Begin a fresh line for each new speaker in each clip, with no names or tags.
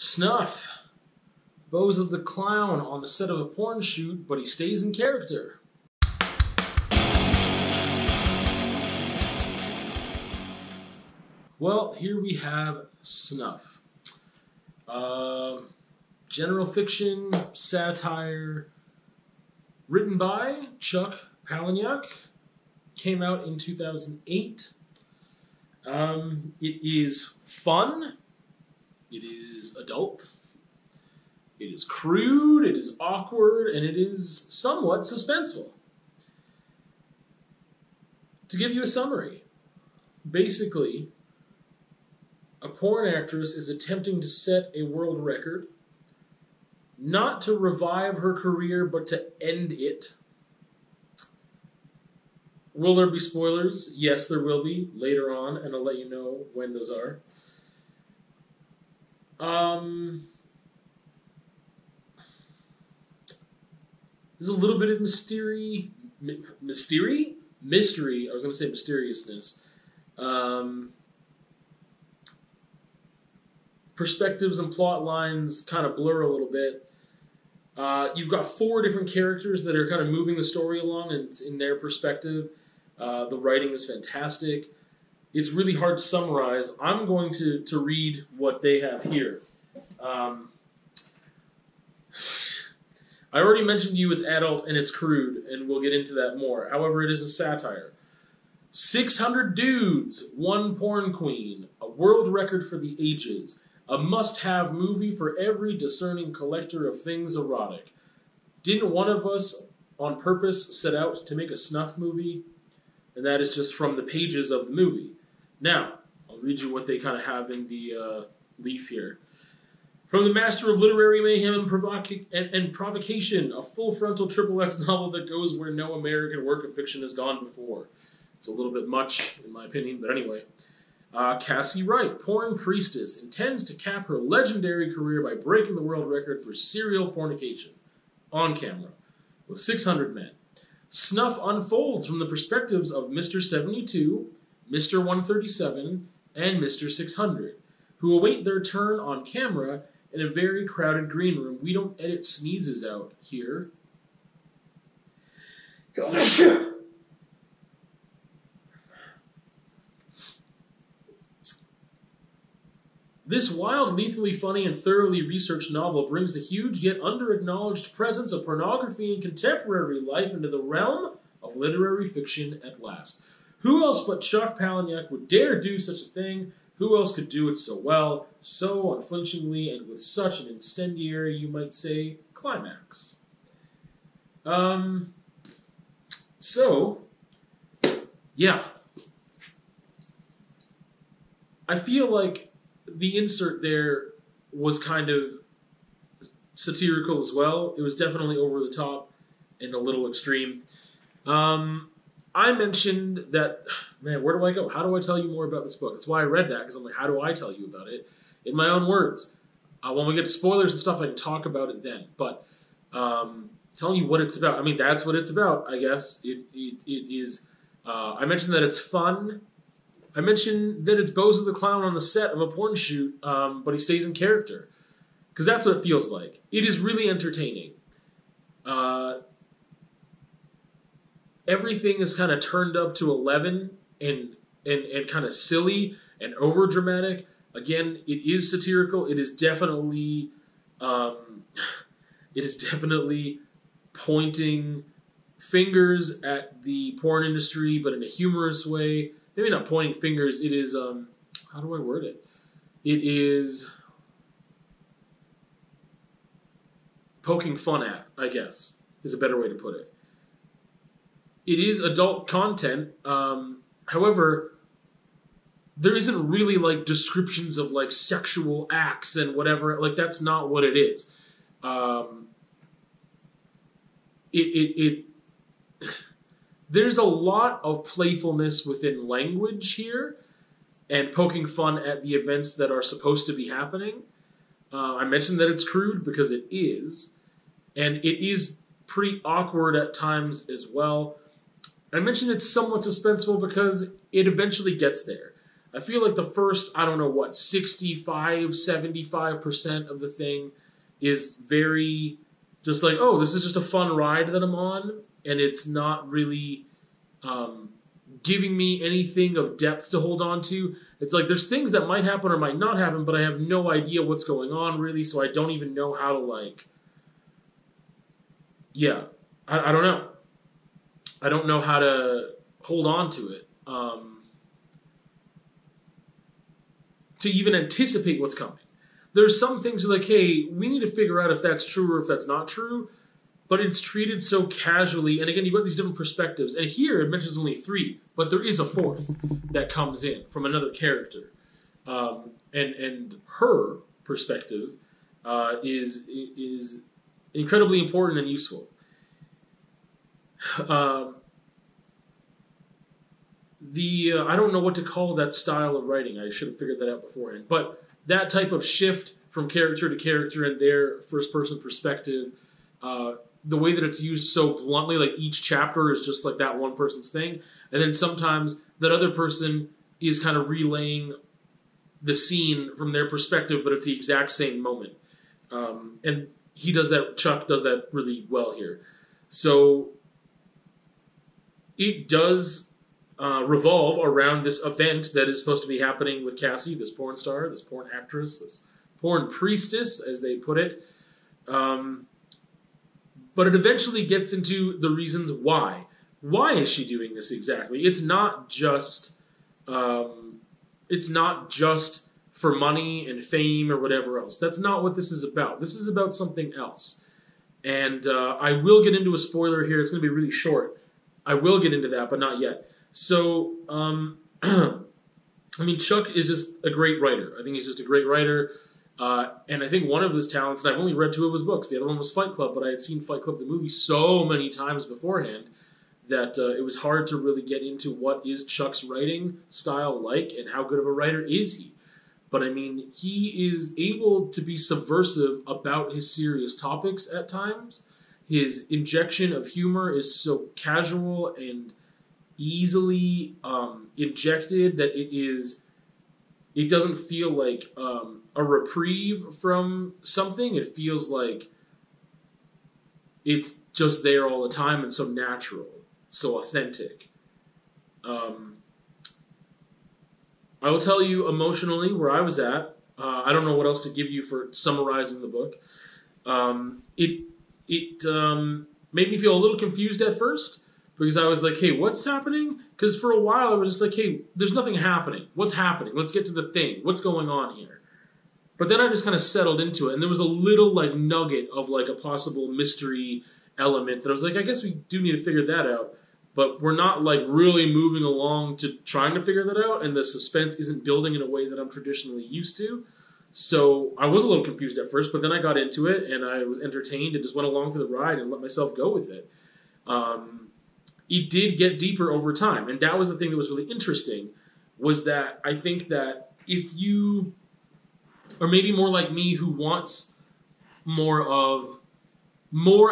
Snuff bows of the clown on the set of a porn shoot, but he stays in character. Well, here we have Snuff. General fiction, satire, written by Chuck Palahniuk, came out in 2008. It is fun, it is adult, it is crude, it is awkward, and it is somewhat suspenseful. To give you a summary, basically, a porn actress is attempting to set a world record, not to revive her career, but to end it. Will there be spoilers? Yes, there will be later on, and I'll let you know when those are. There's a little bit of mystery. I was going to say mysteriousness. Perspectives and plot lines kind of blur a little bit. You've got 4 different characters that are kind of moving the story along, and it's in their perspective. The writing is fantastic. It's really hard to summarize. I'm going to read what they have here. I already mentioned to you it's adult and it's crude, and we'll get into that more. However, it is a satire. 600 dudes, 1 porn queen, a world record for the ages, a must-have movie for every discerning collector of things erotic. Didn't one of us on purpose set out to make a Snuff movie? And that is just from the pages of the movie. Now, I'll read you what they kind of have in the leaf here. From the master of literary mayhem and provocation, a full-frontal XXX novel that goes where no American work of fiction has gone before. It's a little bit much, in my opinion, but anyway. Cassie Wright, porn priestess, intends to cap her legendary career by breaking the world record for serial fornication, on camera, with 600 men. Snuff unfolds from the perspectives of Mr. 72, Mr. 137, and Mr. 600, who await their turn on camera in a very crowded green room. We don't edit sneezes out here. This wild, lethally funny, and thoroughly researched novel brings the huge yet under-acknowledged presence of pornography in contemporary life into the realm of literary fiction at last. Who else but Chuck Palahniuk would dare do such a thing? Who else could do it so well, so unflinchingly, and with such an incendiary, you might say, climax? Yeah. I feel like the insert there was kind of satirical as well. It was definitely over the top and a little extreme. I mentioned that, man, where do I go? How do I tell you more about this book? That's why I read that, because I'm like, how do I tell you about it? In my own words. When we get to spoilers and stuff, I can talk about it then. But telling you what it's about, I mean, that's what it's about, I guess. It is, I mentioned that it's fun. I mentioned that it's Bozo the Clown on the set of a porn shoot, but he stays in character. Because that's what it feels like. It is really entertaining. Everything is kind of turned up to 11 and kind of silly and overdramatic. Again, it is satirical. It is definitely pointing fingers at the porn industry, but in a humorous way. Maybe not pointing fingers. It is, how do I word it? It is poking fun at, I guess, is a better way to put it. It is adult content. However, there isn't really, like, descriptions of, like, sexual acts and whatever. Like, that's not what it is. There's a lot of playfulness within language here and poking fun at the events that are supposed to be happening. I mentioned that it's crude because it is. And it is pretty awkward at times as well. I mentioned it's somewhat suspenseful because it eventually gets there. I feel like the first, I don't know what, 65, 75% of the thing is very just like, oh, this is just a fun ride that I'm on, and it's not really giving me anything of depth to hold on to. It's like there's things that might happen or might not happen, but I have no idea what's going on, really, so I don't even know how to, like... Yeah, I don't know. I don't know how to hold on to it. To even anticipate what's coming. There's some things like, hey, we need to figure out if that's true or if that's not true, but it's treated so casually, and again, you've got these different perspectives, and here it mentions only 3, but there is a 4th that comes in from another character. And her perspective is incredibly important and useful. I don't know what to call that style of writing. I should have figured that out beforehand. But that type of shift from character to character and their first-person perspective, the way that it's used so bluntly, like each chapter is just like that one person's thing, and then sometimes that other person is kind of relaying the scene from their perspective, but it's the exact same moment. And he does that, Chuck does that really well here. So it does revolve around this event that is supposed to be happening with Cassie, this porn star, this porn actress, this porn priestess, as they put it. But it eventually gets into the reasons why. Why is she doing this exactly? It's not just for money and fame or whatever else. That's not what this is about. This is about something else. And I will get into a spoiler here. It's going to be really short. I will get into that, but not yet. So, I mean, Chuck is just a great writer. I think he's just a great writer. And I think one of his talents, and I've only read 2 of his books. The other one was Fight Club, but I had seen Fight Club, the movie, so many times beforehand that it was hard to really get into what is Chuck's writing style like and how good of a writer is he. But, I mean, he is able to be subversive about his serious topics at times. His injection of humor is so casual and easily injected that it doesn't feel like a reprieve from something. It feels like it's just there all the time and so natural, so authentic. I will tell you emotionally where I was at. I don't know what else to give you for summarizing the book. It made me feel a little confused at first because I was like, hey, what's happening? Because for a while I was just like, hey, there's nothing happening. What's happening? Let's get to the thing. What's going on here? But then I just kind of settled into it, and there was a little like nugget of like a possible mystery element that I was like, I guess we do need to figure that out. But we're not like really moving along to trying to figure that out, and the suspense isn't building in a way that I'm traditionally used to. So I was a little confused at first, but then I got into it, and I was entertained and just went along for the ride and let myself go with it. It did get deeper over time, and that was the thing that was really interesting, was that I think that if you are maybe more like me who wants more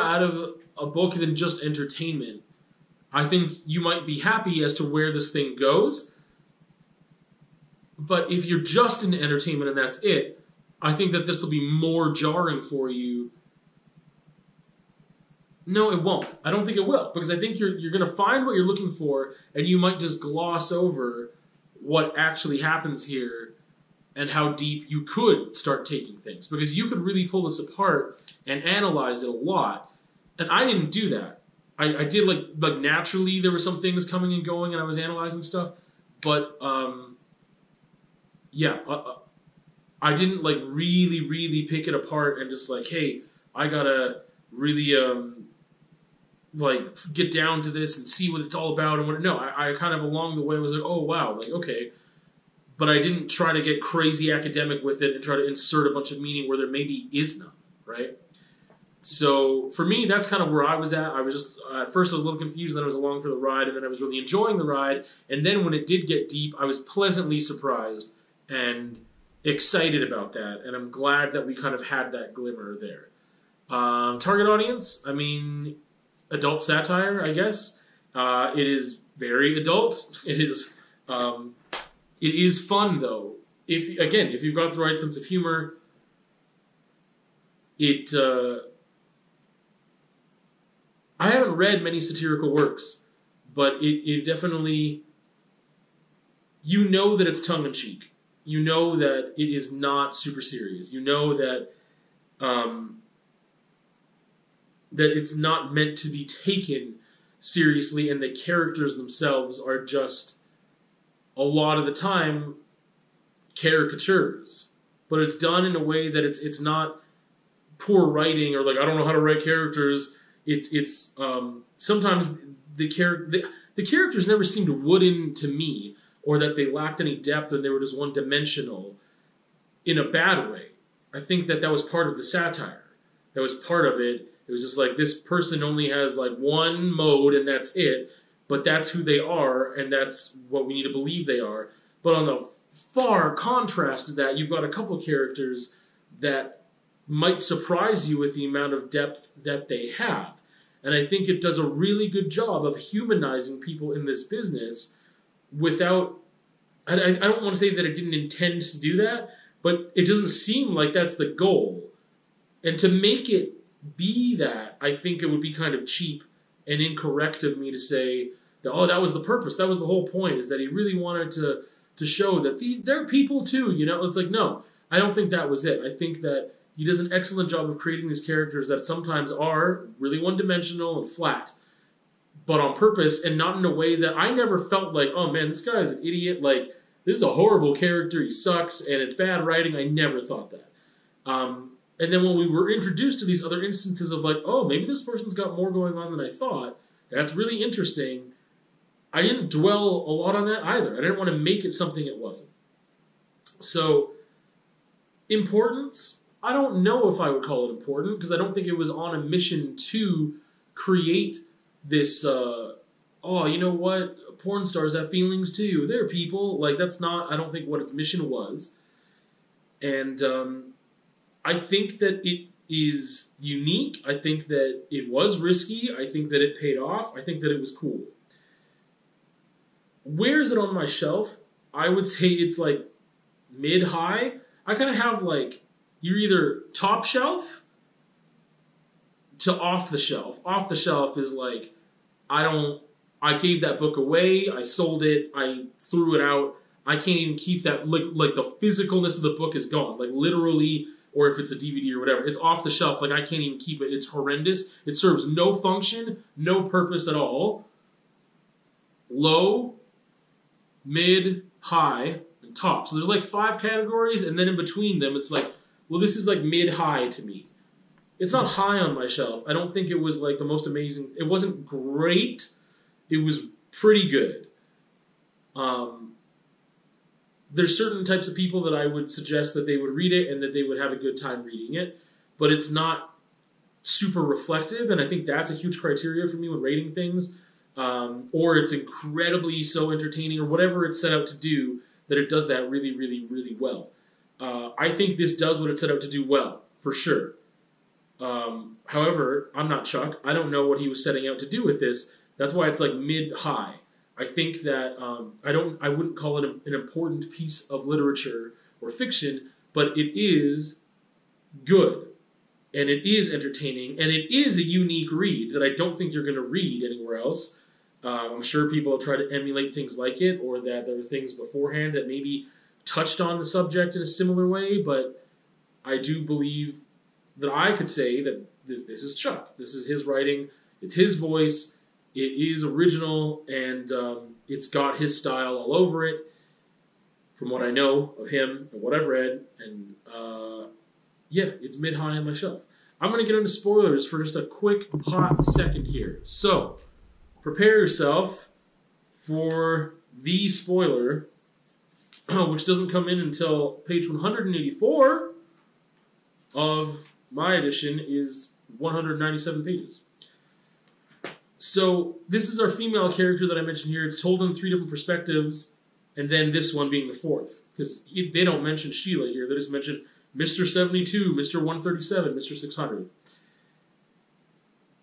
out of a book than just entertainment, I think you might be happy as to where this thing goes. But if you're just into entertainment and that's it, I think that this will be more jarring for you. No, it won't. I don't think it will. Because I think you're going to find what you're looking for, and you might just gloss over what actually happens here and how deep you could start taking things. Because you could really pull this apart and analyze it a lot. And I didn't do that. I did like naturally there were some things coming and going and I was analyzing stuff. But yeah, I didn't like really pick it apart and just like, hey, I gotta really like get down to this and see what it's all about and what. No, I kind of along the way was like, oh wow, like okay, but I didn't try to get crazy academic with it and try to insert a bunch of meaning where there maybe is none, right? So for me, that's kind of where I was at. I was just at first I was a little confused, then I was along for the ride, and then I was really enjoying the ride. And then when it did get deep, I was pleasantly surprised and excited about that. And I'm glad that we kind of had that glimmer there. Target audience, I mean, adult satire, I guess. It is very adult. It is, It is fun, though. If you've got the right sense of humor, I haven't read many satirical works, but it definitely, you know that it's tongue-in-cheek. You know that it is not super serious. You know that that it's not meant to be taken seriously, and the characters themselves are just, a lot of the time, caricatures. But it's done in a way that it's not poor writing, or like, I don't know how to write characters. It's sometimes the characters never seemed wooden to me, or that they lacked any depth and they were just one-dimensional in a bad way. I think that was part of the satire. That was part of it. It was just like, this person only has like one mode and that's it, but that's who they are and that's what we need to believe they are. But on the far contrast to that, you've got a couple characters that might surprise you with the amount of depth that they have. And I think it does a really good job of humanizing people in this business without, I don't want to say that it didn't intend to do that, but it doesn't seem like that's the goal. And to make it be that, I think it would be kind of cheap and incorrect of me to say that, oh, that was the purpose, that was the whole point, is that he really wanted to show that they're people too, you know? It's like, no, I don't think that was it. I think that he does an excellent job of creating these characters that sometimes are really one-dimensional and flat, but on purpose, and not in a way that I never felt like, oh man, this guy is an idiot, like, this is a horrible character, he sucks, and it's bad writing. I never thought that. And then when we were introduced to these other instances of like, oh, maybe this person's got more going on than I thought, that's really interesting, I didn't dwell a lot on that either. I didn't want to make it something it wasn't. So, importance, I don't know if I would call it important, because I don't think it was on a mission to create this, oh, you know what, porn stars have feelings too, they're people. Like, that's not, I don't think, what its mission was. And I think that it is unique. I think that it was risky. I think that it paid off. I think that it was cool. Where is it on my shelf? I would say it's like mid-high. I kind of have like, you're either top shelf to off the shelf. Off the shelf is like, I gave that book away, I sold it, I threw it out, I can't even keep that, like the physicalness of the book is gone, like literally, or if it's a DVD or whatever, it's off the shelf, like I can't even keep it, it's horrendous, it serves no function, no purpose at all. Low, mid, high, and top. So there's like 5 categories, and then in between them, it's like, well, this is like mid-high to me. It's not high on my shelf. I don't think it was like the most amazing, it wasn't great, it was pretty good. There's certain types of people that I would suggest that they would read it and that they would have a good time reading it, but it's not super reflective, and I think that's a huge criteria for me when rating things. Or it's incredibly so entertaining, or whatever it's set out to do, that it does that really, really, really well. I think this does what it set out to do well, for sure. However, I'm not Chuck. I don't know what he was setting out to do with this. That's why it's like mid-high. I think that I wouldn't call it an important piece of literature or fiction, but it is good, and it is entertaining, and it is a unique read that I don't think you're going to read anywhere else. I'm sure people have tried to emulate things like it, or that there were things beforehand that maybe touched on the subject in a similar way, but I do believe that I could say that this is Chuck. This is his writing. It's his voice. It is original, and it's got his style all over it, from what I know of him and what I've read. And yeah, it's mid-high on my shelf. I'm going to get into spoilers for just a quick, hot second here. So, prepare yourself for the spoiler, which doesn't come in until page 184 of my edition, is 197 pages. So, this is our female character that I mentioned here. It's told in 3 different perspectives, and then this one being the 4th. Because they don't mention Sheila here. They just mention Mr. 72, Mr. 137, Mr. 600.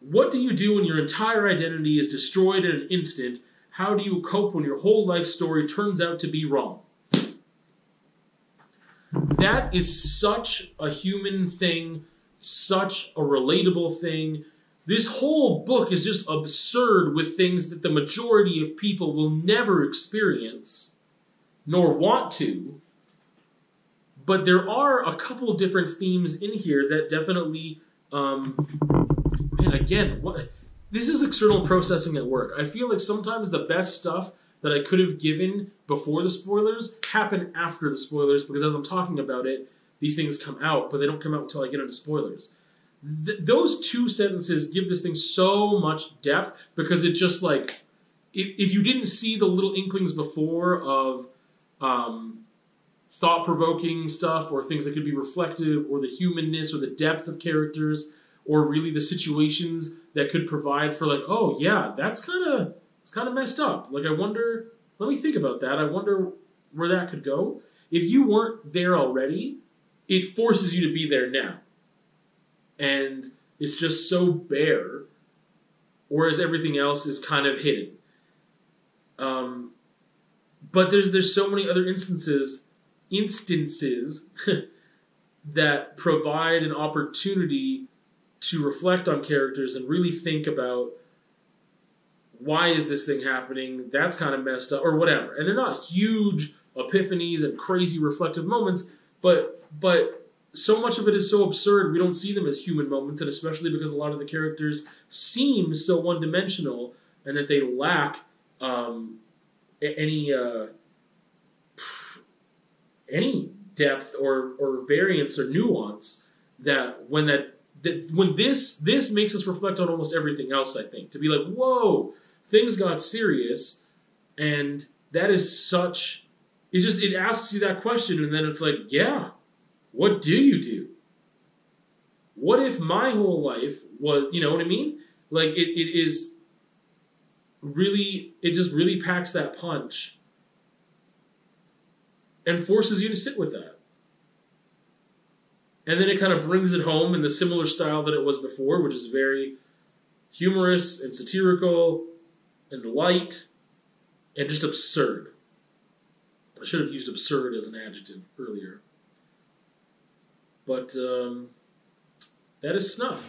What do you do when your entire identity is destroyed in an instant? How do you cope when your whole life story turns out to be wrong? that is such a human thing, such a relatable thing. This whole book is just absurd with things that the majority of people will never experience, nor want to. But there are a couple different themes in here that definitely, and again, this is external processing at work. I feel like sometimes the best stuff that I could have given before the spoilers happen after the spoilers, because as I'm talking about it, these things come out, but they don't come out until I get into spoilers. Those two sentences give this thing so much depth, because it just like, if you didn't see the little inklings before of thought-provoking stuff, or things that could be reflective, or the humanness, or the depth of characters, or really the situations that could provide for like, oh yeah, it's kind of messed up. Like, I wonder, let me think about that. I wonder where that could go. If you weren't there already, it forces you to be there now. And it's just so bare, whereas everything else is kind of hidden. But there's so many other instances that provide an opportunity to reflect on characters and really think about, why is this thing happening? That's kind of messed up, or whatever. And they're not huge epiphanies and crazy reflective moments, but so much of it is so absurd, we don't see them as human moments, and especially because a lot of the characters seem so one-dimensional, and that they lack any depth or variance or nuance, that when this makes us reflect on almost everything else, I think. To be like, whoa, things got serious, and that is such... It asks you that question, and then it's like, yeah, what do you do? What if my whole life was... You know what I mean? Like, it is really... It just really packs that punch and forces you to sit with that. And then it kind of brings it home in the similar style that it was before, which is very humorous and satirical and light and just absurd. I should have used absurd as an adjective earlier. But that is Snuff.